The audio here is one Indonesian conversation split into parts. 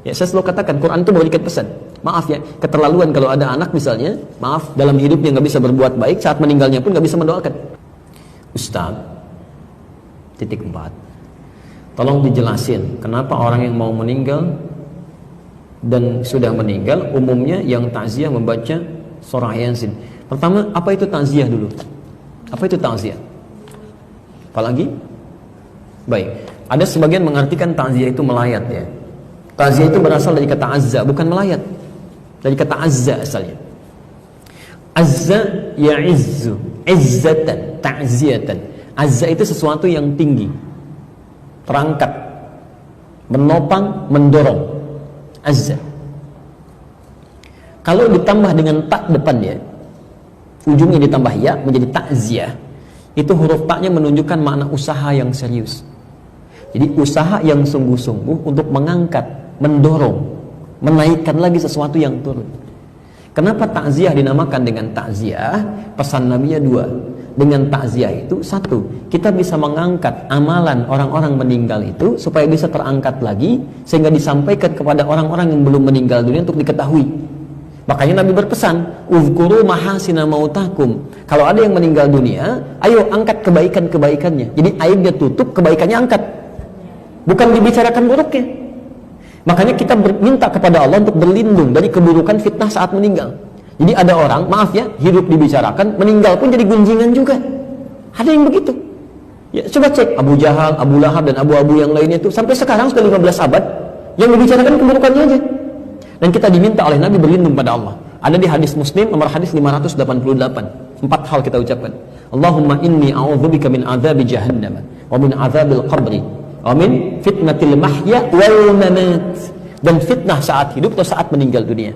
Ya, saya selalu katakan Quran itu memberikan pesan. Maaf ya, keterlaluan kalau ada anak misalnya, maaf, dalam hidupnya nggak bisa berbuat baik, saat meninggalnya pun nggak bisa mendoakan. Ustaz, titik 4. Tolong dijelasin kenapa orang yang mau meninggal dan sudah meninggal umumnya yang takziah membaca surah Yasin. Pertama, apa itu takziah dulu? Apa itu takziah? Apalagi? Baik, ada sebagian mengartikan takziah itu melayat ya. Takziah itu berasal dari kata azza, bukan melayat. Dari kata azza asalnya. Azza ya'izzu, izzatan, ta'ziyatan. Azza itu sesuatu yang tinggi, terangkat, menopang, mendorong. Azza. Kalau ditambah dengan tak depannya, ujungnya ditambah ya menjadi takziah. Itu huruf taknya menunjukkan makna usaha yang serius. Jadi usaha yang sungguh-sungguh untuk mengangkat, mendorong, menaikkan lagi sesuatu yang turun. Kenapa takziah dinamakan dengan takziah? Pesan Nabi-nya 2. Dengan takziah itu, 1, kita bisa mengangkat amalan orang-orang meninggal itu supaya bisa terangkat lagi, sehingga disampaikan kepada orang-orang yang belum meninggal dunia untuk diketahui. Makanya Nabi berpesan, uzkuru mahasina mautakum. Kalau ada yang meninggal dunia, ayo angkat kebaikan-kebaikannya. Jadi aibnya tutup, kebaikannya angkat. Bukan dibicarakan buruknya. Makanya kita minta kepada Allah untuk berlindung dari keburukan fitnah saat meninggal. Jadi ada orang, maaf ya, hidup dibicarakan, meninggal pun jadi gunjingan juga. Ada yang begitu. Ya, coba cek Abu Jahal, Abu Lahab dan Abu-Abu yang lainnya itu sampai sekarang sudah 15 abad yang dibicarakan keburukannya aja. Dan kita diminta oleh Nabi berlindung pada Allah. Ada di hadis Muslim nomor hadis 588. 4 hal kita ucapkan. Allahumma inni a'udzubika min adzabi jahannam wa min adzabil qabri wa min fitnatil mahya wal mamat. Dan fitnah saat hidup atau saat meninggal dunia.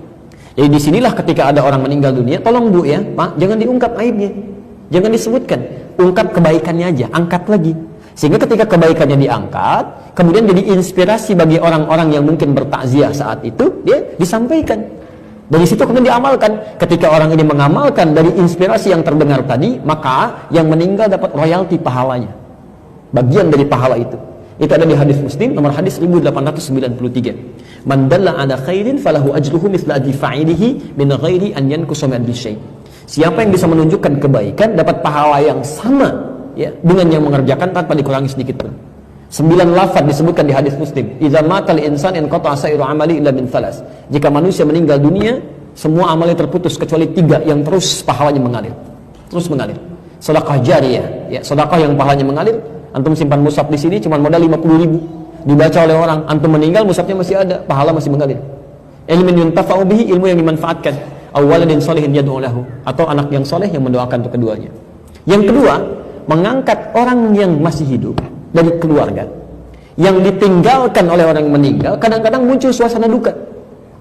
Jadi disinilah ketika ada orang meninggal dunia, tolong Bu ya, Pak, jangan diungkap aibnya, jangan disebutkan, ungkap kebaikannya aja, angkat lagi. Sehingga ketika kebaikannya diangkat, kemudian jadi inspirasi bagi orang-orang yang mungkin bertakziah saat itu, dia disampaikan. Dari situ kemudian diamalkan. Ketika orang ini mengamalkan dari inspirasi yang terdengar tadi, maka yang meninggal dapat royalti pahalanya, bagian dari pahala itu. Itu ada di hadis Muslim nomor hadis 1893. Man dalla ala khairin falahu ajruhu mithla ajri fa'ilihi min ghairi an yanqusa min syai'. Siapa yang bisa menunjukkan kebaikan dapat pahala yang sama ya dengan yang mengerjakan tanpa dikurangi sedikit pun. 9 lafaz disebutkan di hadis Muslim. Idza matal insan inqata'a sa'iru amali illa min thalas. Jika manusia meninggal dunia, semua amalnya terputus kecuali 3 yang terus pahalanya mengalir. Terus mengalir. Sedekah jariyah, ya, sedekah yang pahalanya mengalir. Antum simpan mushaf di sini cuma modal 50.000, dibaca oleh orang, antum meninggal mushafnya masih ada, pahala masih mengalir. Ilmun yuntafa'u bihi, ilmu yang dimanfaatkan. Aw waladin shalihin yad'u lahu, atau anak yang soleh yang mendoakan untuk keduanya. Yang kedua, mengangkat orang yang masih hidup dari keluarga yang ditinggalkan oleh orang yang meninggal. Kadang-kadang muncul suasana duka,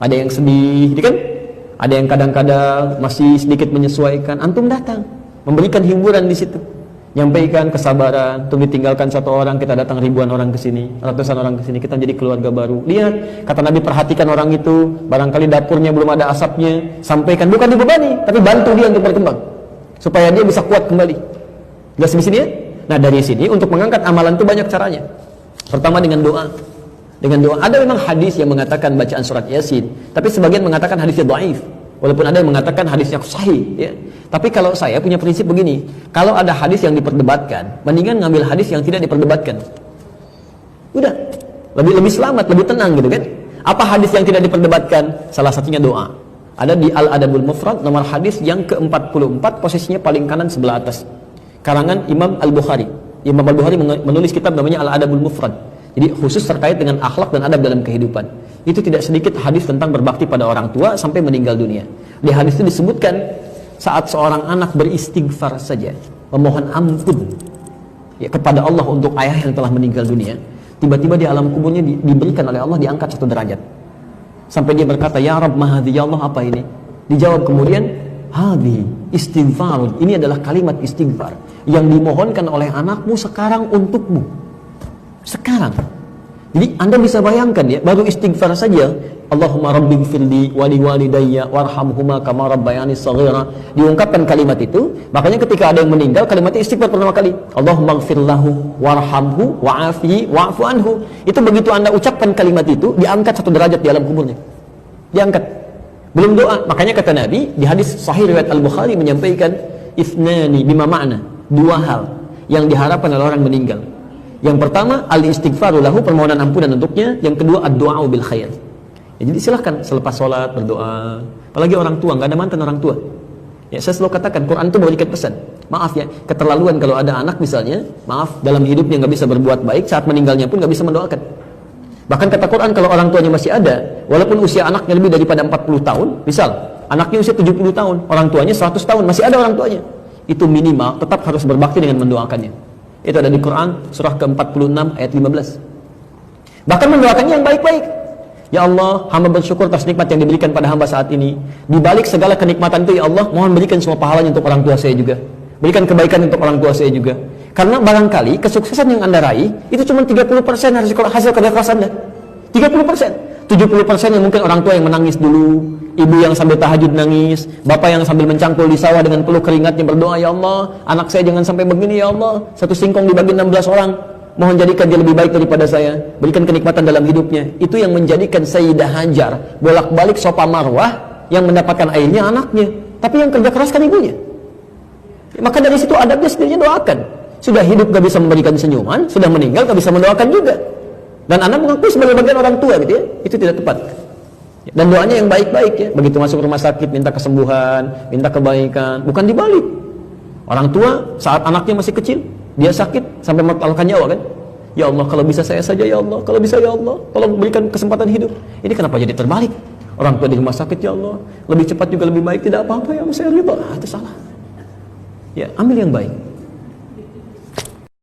ada yang sedih, kan? Ada yang kadang-kadang masih sedikit menyesuaikan. Antum datang, memberikan hiburan di situ, nyampaikan kesabaran. Untuk ditinggalkan satu orang, kita datang ribuan orang ke sini, ratusan orang ke sini, kita jadi keluarga baru. Lihat, kata Nabi, perhatikan orang itu, barangkali dapurnya belum ada asapnya, sampaikan, bukan dibebani, tapi bantu dia untuk berkembang supaya dia bisa kuat kembali. Jelas di sini ya? Nah, dari sini untuk mengangkat amalan itu banyak caranya. Pertama dengan doa. Dengan doa. Ada memang hadis yang mengatakan bacaan surat Yasin, tapi sebagian mengatakan hadisnya dhaif. Walaupun ada yang mengatakan hadisnya sahih, ya. Tapi kalau saya punya prinsip begini, kalau ada hadis yang diperdebatkan, mendingan ngambil hadis yang tidak diperdebatkan. Udah, lebih selamat, lebih tenang gitu kan. Apa hadis yang tidak diperdebatkan? Salah satunya doa. Ada di Al-Adabul Mufrad nomor hadis yang ke-44, posisinya paling kanan sebelah atas. Karangan Imam Al-Bukhari. Imam Al-Bukhari menulis kitab namanya Al-Adabul Mufrad. Jadi khusus terkait dengan akhlak dan adab dalam kehidupan. Itu tidak sedikit hadis tentang berbakti pada orang tua sampai meninggal dunia. Di hadis itu disebutkan saat seorang anak beristighfar saja, memohon ampun ya kepada Allah untuk ayah yang telah meninggal dunia, tiba-tiba di alam kuburnya diberikan oleh Allah, diangkat 1 derajat. Sampai dia berkata, "Ya Rabb, ma hadhi, ya Allah, apa ini?" Dijawab kemudian, "Hadhi istighfarun." Ini adalah kalimat istighfar yang dimohonkan oleh anakmu sekarang untukmu. Sekarang. Jadi Anda bisa bayangkan ya, baru istighfar saja, Allahumma rabbighfirli wa liwalidayya warhamhuma kama rabbayani shaghira. Diungkapkan kalimat itu, makanya ketika ada yang meninggal, kalimatnya istighfar pertama kali. Allahumma ighfirlahu warhamhu wa'afihi wa'fu anhu. Itu begitu Anda ucapkan kalimat itu, diangkat 1 derajat di alam kuburnya. Diangkat. Belum doa. Makanya kata Nabi di hadis sahih riwayat Al-Bukhari menyampaikan ithnani bima ma'na, 2 hal yang diharapkan oleh orang meninggal. Yang pertama, al-istighfaru lahu, permohonan ampunan untuknya. Yang kedua, ad-du'a bil khair. Ya, jadi silahkan selepas sholat berdoa. Apalagi orang tua, nggak ada mantan orang tua. Ya, saya selalu katakan, Quran itu memberikan pesan. Maaf ya, keterlaluan kalau ada anak misalnya, maaf, dalam hidupnya nggak bisa berbuat baik, saat meninggalnya pun nggak bisa mendoakan. Bahkan kata Quran, kalau orang tuanya masih ada, walaupun usia anaknya lebih daripada 40 tahun, misal, anaknya usia 70 tahun, orang tuanya 100 tahun, masih ada orang tuanya. Itu minimal, tetap harus berbakti dengan mendoakannya. Itu ada di Quran surah ke-46 ayat 15. Bahkan mendoakannya yang baik-baik. Ya Allah, hamba bersyukur atas nikmat yang diberikan pada hamba saat ini. Di balik segala kenikmatan itu, ya Allah, mohon berikan semua pahalanya untuk orang tua saya juga. Berikan kebaikan untuk orang tua saya juga. Karena barangkali kesuksesan yang Anda raih itu cuma 30% hasil kerja keras Anda. 30%. 70% yang mungkin orang tua yang menangis dulu, ibu yang sambil tahajud nangis, bapak yang sambil mencangkul di sawah dengan peluh keringatnya berdoa, ya Allah, anak saya jangan sampai begini ya Allah, 1 singkong dibagi 16 orang, mohon jadikan dia lebih baik daripada saya, berikan kenikmatan dalam hidupnya. Itu yang menjadikan Sayyidah Hajar bolak-balik Safa Marwah, yang mendapatkan airnya anaknya, tapi yang kerja keras kan ibunya. Maka dari situ adabnya sendirinya doakan. Sudah hidup gak bisa memberikan senyuman, sudah meninggal gak bisa mendoakan juga. Dan Anda mengakui sebagai bagian orang tua gitu ya, itu tidak tepat. Dan doanya yang baik-baik ya, begitu masuk rumah sakit minta kesembuhan, minta kebaikan, bukan dibalik. Orang tua saat anaknya masih kecil, dia sakit sampai mempertaruhkan nyawa kan? Ya Allah, kalau bisa saya saja ya Allah, kalau bisa ya Allah, tolong berikan kesempatan hidup. Ini kenapa jadi terbalik? Orang tua di rumah sakit, ya Allah, lebih cepat juga lebih baik, tidak apa-apa ya, saya ridha. Itu salah. Ya, ambil yang baik.